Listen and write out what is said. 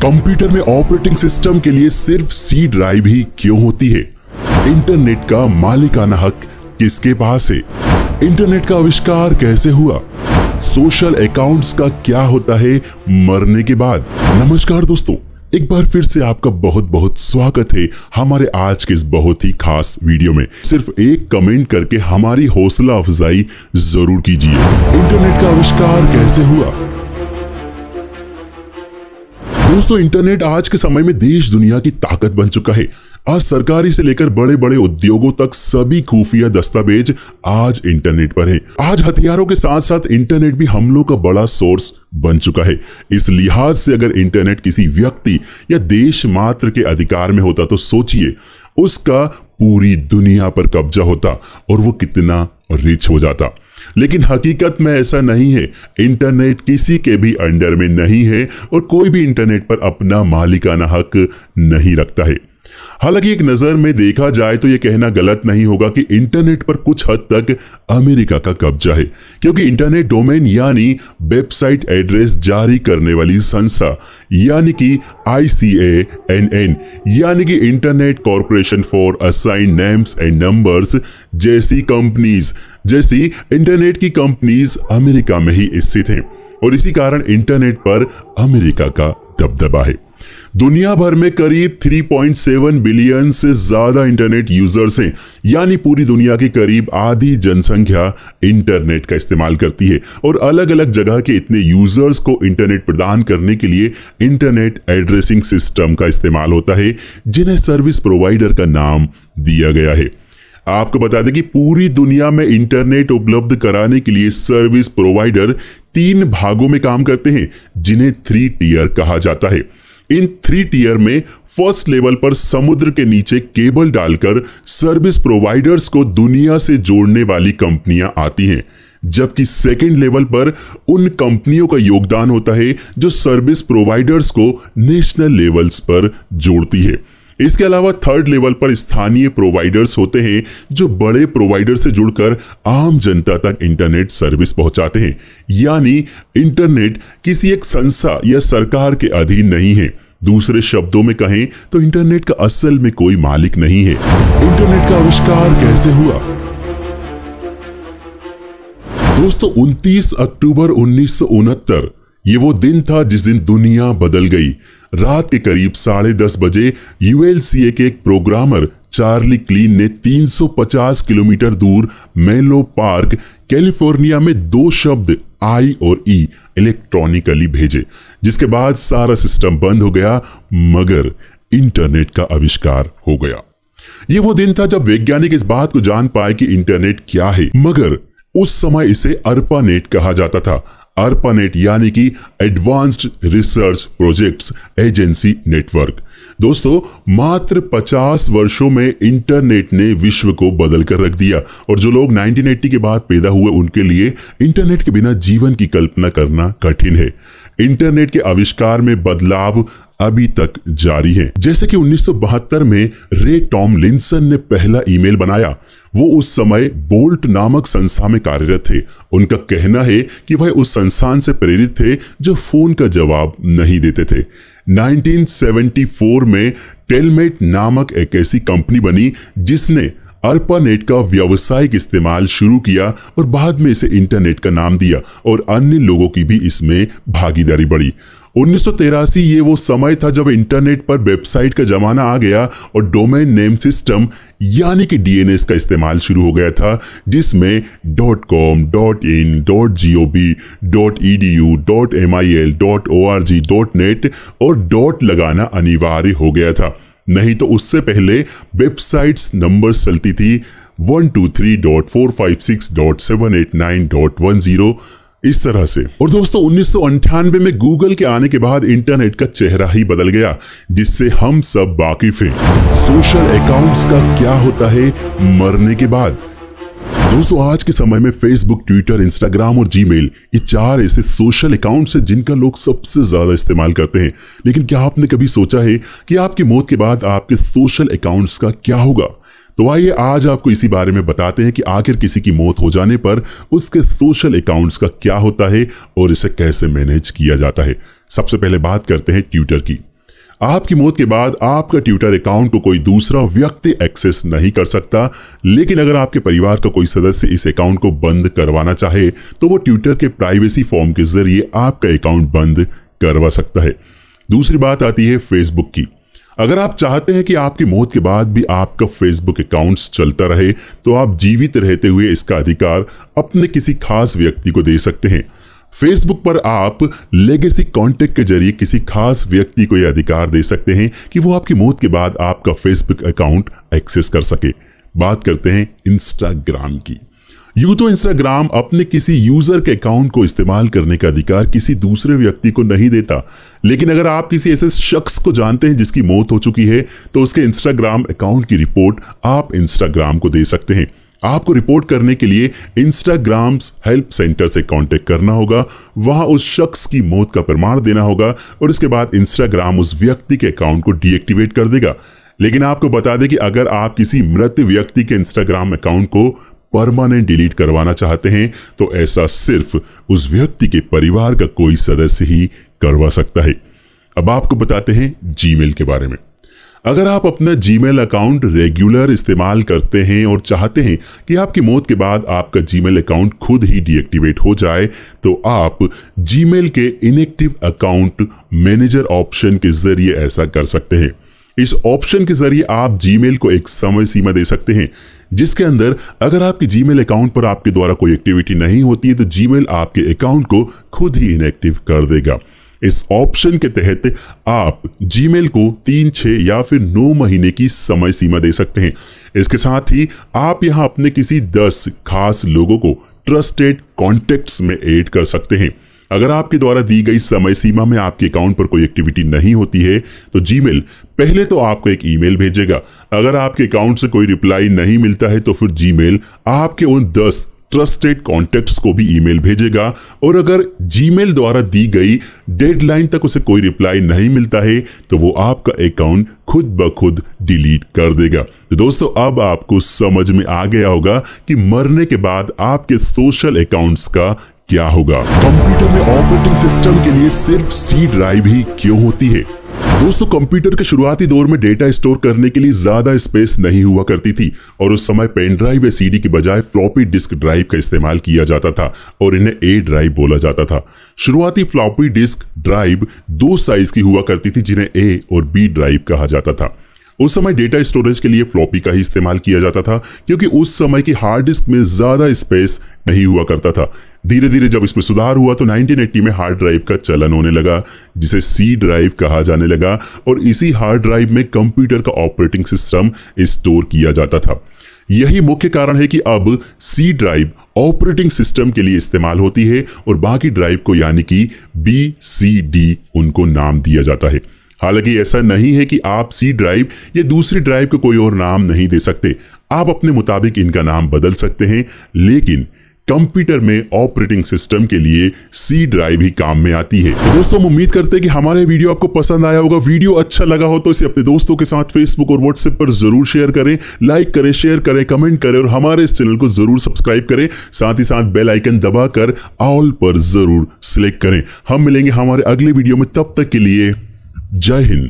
Computer में operating system के लिए सिर्फ सी ड्राइव ही क्यों होती है? इंटरनेट का मालिकाना हक किसके पास है? इंटरनेट का आविष्कार कैसे हुआ? सोशल अकाउंट्स का क्या होता है मरने के बाद? नमस्कार दोस्तों, एक बार फिर से आपका बहुत बहुत स्वागत है हमारे आज के इस बहुत ही खास वीडियो में। सिर्फ एक कमेंट करके हमारी हौसला अफजाई जरूर कीजिए। इंटरनेट का आविष्कार कैसे हुआ? दोस्तों, इंटरनेट आज के समय में देश दुनिया की ताकत बन चुका है। आज सरकारी से लेकर बड़े बड़े उद्योगों तक सभी खुफिया दस्तावेज आज इंटरनेट पर हैं। आज हथियारों के साथ साथ इंटरनेट भी हमलों का बड़ा सोर्स बन चुका है। इस लिहाज से अगर इंटरनेट किसी व्यक्ति या देश मात्र के अधिकार में होता तो सोचिए उसका पूरी दुनिया पर कब्जा होता और वो कितना रिच हो जाता। लेकिन हकीकत में ऐसा नहीं है। इंटरनेट किसी के भी अंडर में नहीं है और कोई भी इंटरनेट पर अपना मालिकाना हक नहीं रखता है। हालांकि एक नजर में देखा जाए तो यह कहना गलत नहीं होगा कि इंटरनेट पर कुछ हद तक अमेरिका का कब्जा है, क्योंकि इंटरनेट डोमेन यानी वेबसाइट एड्रेस जारी करने वाली संस्था यानी कि ICANN यानी कि internet corporation for assign names and numbers जैसी कंपनीज इंटरनेट की कंपनीज अमेरिका में ही स्थित हैं और इसी कारण इंटरनेट पर अमेरिका का दबदबा है। दुनिया भर में करीब 3.7 बिलियन से ज्यादा इंटरनेट यूजर्स हैं, यानी पूरी दुनिया की करीब आधी जनसंख्या इंटरनेट का इस्तेमाल करती है और अलग अलग जगह के इतने यूजर्स को इंटरनेट प्रदान करने के लिए इंटरनेट एड्रेसिंग सिस्टम का इस्तेमाल होता है, जिन्हें सर्विस प्रोवाइडर का नाम दिया गया है। आपको बता दें कि पूरी दुनिया में इंटरनेट उपलब्ध कराने के लिए सर्विस प्रोवाइडर 3 भागों में काम करते हैं, जिन्हें 3 टियर कहा जाता है। इन 3 टियर में फर्स्ट लेवल पर समुद्र के नीचे केबल डालकर सर्विस प्रोवाइडर्स को दुनिया से जोड़ने वाली कंपनियां आती हैं, जबकि सेकंड लेवल पर उन कंपनियों का योगदान होता है जो सर्विस प्रोवाइडर्स को नेशनल लेवल्स पर जोड़ती है। इसके अलावा थर्ड लेवल पर स्थानीय प्रोवाइडर्स होते हैं जो बड़े प्रोवाइडर से जुड़कर आम जनता तक इंटरनेट सर्विस पहुंचाते हैं, यानी इंटरनेट किसी एक संस्था या सरकार के अधीन नहीं है। दूसरे शब्दों में कहें तो इंटरनेट का असल में कोई मालिक नहीं है। इंटरनेट का आविष्कार कैसे हुआ? दोस्तों, 29 अक्टूबर 1969 ये वो दिन था जिस दिन दुनिया बदल गई। रात के करीब 10:30 बजे ULCA के एक प्रोग्रामर चार्ली क्लीन ने 350 किलोमीटर दूर मेलो पार्क कैलिफोर्निया में 2 शब्द I और E इलेक्ट्रॉनिकली भेजे, जिसके बाद सारा सिस्टम बंद हो गया, मगर इंटरनेट का आविष्कार हो गया। ये वो दिन था जब वैज्ञानिक इस बात को जान पाए कि इंटरनेट क्या है, मगर उस समय इसे ARPANET कहा जाता था। ARPANET यानी कि advanced research projects agency network. दोस्तों, मात्र 50 वर्षों में इंटरनेट ने विश्व को बदल कर रख दिया और जो लोग 1980 के बाद पैदा हुए उनके लिए इंटरनेट के बिना जीवन की कल्पना करना कठिन है। इंटरनेट के आविष्कार में बदलाव अभी तक जारी है। जैसे कि 1972 में रे टॉमलिंसन ने पहला ईमेल बनाया। वो उस समय बोल्ट नामक संस्था में कार्यरत थे। उनका कहना है कि वह उस संस्थान से प्रेरित थे जो फोन का जवाब नहीं देते थे। 1974 में टेलमेट नामक एक ऐसी कंपनी बनी जिसने ARPANET का व्यावसायिक इस्तेमाल शुरू किया और बाद में इसे इंटरनेट का नाम दिया और अन्य लोगों की भी इसमें भागीदारी बढ़ी। 1983 ये वो समय था जब इंटरनेट पर वेबसाइट का जमाना आ गया और डोमेन नेम सिस्टम यानी कि DNS का इस्तेमाल शुरू हो गया था, जिसमें .com, .in, .gov, .edu, .mil, .org, .net और डॉट लगाना अनिवार्य हो गया था। नहीं तो उससे पहले वेबसाइट्स नंबर चलती थी 123.456.789.10 इस तरह से। और दोस्तों, 1998 में गूगल के आने के बाद इंटरनेट का चेहरा ही बदल गया, जिससे हम सब वाकिफ हैं। सोशल अकाउंट्स का क्या होता है मरने के बाद? दोस्तों, आज के समय में फेसबुक, ट्विटर, इंस्टाग्राम और जीमेल ये 4 ऐसे सोशल अकाउंट्स हैं जिनका लोग सबसे ज्यादा इस्तेमाल करते हैं। लेकिन क्या आपने कभी सोचा है कि आपकी मौत के बाद आपके सोशल अकाउंट्स का क्या होगा? तो आइए आज आपको इसी बारे में बताते हैं कि आखिर किसी की मौत हो जाने पर उसके सोशल अकाउंट्स का क्या होता है और इसे कैसे मैनेज किया जाता है। सबसे पहले बात करते हैं ट्विटर की। आपकी मौत के बाद आपका ट्विटर अकाउंट को कोई दूसरा व्यक्ति एक्सेस नहीं कर सकता, लेकिन अगर आपके परिवार का कोई सदस्य इस अकाउंट को बंद करवाना चाहे तो वो ट्विटर के प्राइवेसी फॉर्म के जरिए आपका अकाउंट बंद करवा सकता है। दूसरी बात आती है फेसबुक की। अगर आप चाहते हैं कि आपकी मौत के बाद भी आपका फेसबुक अकाउंट्स चलता रहे तो आप जीवित रहते हुए इसका अधिकार अपने किसी खास व्यक्ति को दे सकते हैं। फेसबुक पर आप लेगेसी कॉन्टेक्ट के जरिए किसी खास व्यक्ति को यह अधिकार दे सकते हैं कि वो आपकी मौत के बाद आपका फेसबुक अकाउंट एक्सेस कर सके। बात करते हैं इंस्टाग्राम की। यूं तो इंस्टाग्राम अपने किसी यूजर के अकाउंट को इस्तेमाल करने का अधिकार किसी दूसरे व्यक्ति को नहीं देता, लेकिन अगर आप किसी ऐसे शख्स को जानते हैं जिसकी मौत हो चुकी है तो उसके इंस्टाग्राम अकाउंट की रिपोर्ट आप इंस्टाग्राम को दे सकते हैं। आपको रिपोर्ट करने के लिए इंस्टाग्राम हेल्प सेंटर से कांटेक्ट करना होगा, वहां उस शख्स की मौत का प्रमाण देना होगा और इसके बाद इंस्टाग्राम उस व्यक्ति के अकाउंट को डीएक्टिवेट कर देगा। लेकिन आपको बता दें कि अगर आप किसी मृत व्यक्ति के इंस्टाग्राम अकाउंट को परमानेंट डिलीट करवाना चाहते हैं तो ऐसा सिर्फ उस व्यक्ति के परिवार का कोई सदस्य ही करवा सकता है। अब आपको बताते हैं जीमेल के बारे में। अगर आप अपना जीमेल अकाउंट रेगुलर इस्तेमाल करते हैं और चाहते हैं कि आपकी मौत के बाद आपका जीमेल अकाउंट खुद ही डीएक्टिवेट हो जाए तो आप जीमेल के इनएक्टिव अकाउंट मैनेजर ऑप्शन के जरिए ऐसा कर सकते हैं। इस ऑप्शन के जरिए आप जीमेल को एक समय सीमा दे सकते हैं जिसके अंदर अगर आपके जीमेल अकाउंट पर आपके द्वारा कोई एक्टिविटी नहीं होती है तो जीमेल आपके अकाउंट को खुद ही इनएक्टिव कर देगा। इस ऑप्शन के तहत आप जीमेल को 3, 6 या फिर 9 महीने की समय सीमा दे सकते हैं। इसके साथ ही आप यहां अपने किसी 10 खास लोगों को ट्रस्टेड कॉन्टेक्ट्स में ऐड कर सकते हैं। अगर आपके द्वारा दी गई समय सीमा में आपके अकाउंट पर कोई एक्टिविटी नहीं होती है तो जीमेल पहले तो आपको एक ईमेल भेजेगा। अगर आपके अकाउंट से कोई रिप्लाई नहीं मिलता है तो फिर जीमेल आपके उन 10 ट्रस्टेड कॉन्टेक्ट्स को भी ईमेल भेजेगा और अगर जीमेल द्वारा दी गई डेडलाइन तक उसे कोई रिप्लाई नहीं मिलता है तो वो आपका अकाउंट खुद ब खुद डिलीट कर देगा। तो दोस्तों अब आपको समझ में आ गया होगा कि मरने के बाद आपके सोशल अकाउंट्स का क्या होगा। कंप्यूटर में ऑपरेटिंग सिस्टम के लिए सिर्फ सी ड्राइव ही क्यों होती है? दोस्तों कंप्यूटर के शुरुआती दौर में डेटा स्टोर करने के लिए ज्यादा स्पेस नहीं हुआ करती थी और उस समय पेन ड्राइव या सीडी के बजाय फ्लॉपी डिस्क ड्राइव का इस्तेमाल किया जाता था और इन्हें ए ड्राइव बोला जाता था। शुरुआती फ्लॉपी डिस्क ड्राइव 2 साइज की हुआ करती थी जिन्हें ए और बी ड्राइव कहा जाता था। उस समय डेटा स्टोरेज के लिए फ्लॉपी का ही इस्तेमाल किया जाता था क्योंकि उस समय की हार्ड डिस्क में ज्यादा स्पेस नहीं हुआ करता था। धीरे धीरे जब इसमें सुधार हुआ तो 1980 में हार्ड ड्राइव का चलन होने लगा जिसे सी ड्राइव कहा जाने लगा और इसी हार्ड ड्राइव में कंप्यूटर का ऑपरेटिंग सिस्टम स्टोर किया जाता था। यही मुख्य कारण है कि अब सी ड्राइव ऑपरेटिंग सिस्टम के लिए इस्तेमाल होती है और बाकी ड्राइव को यानी कि बी, सी, डी उनको नाम दिया जाता है। हालांकि ऐसा नहीं है कि आप सी ड्राइव या दूसरी ड्राइव को कोई और नाम नहीं दे सकते, आप अपने मुताबिक इनका नाम बदल सकते हैं, लेकिन कंप्यूटर में ऑपरेटिंग सिस्टम के लिए सी ड्राइव ही काम में आती है। तो दोस्तों हम उम्मीद करते हैं कि हमारे वीडियो आपको पसंद आया होगा। वीडियो अच्छा लगा हो तो इसे अपने दोस्तों के साथ फेसबुक और व्हाट्सएप पर जरूर शेयर करें, लाइक करें, शेयर करें, कमेंट करें और हमारे इस चैनल को जरूर सब्सक्राइब करें। साथ ही साथ बेल आइकन दबाकर ऑल पर जरूर सिलेक्ट करें। हम मिलेंगे हमारे अगले वीडियो में, तब तक के लिए जय हिंद।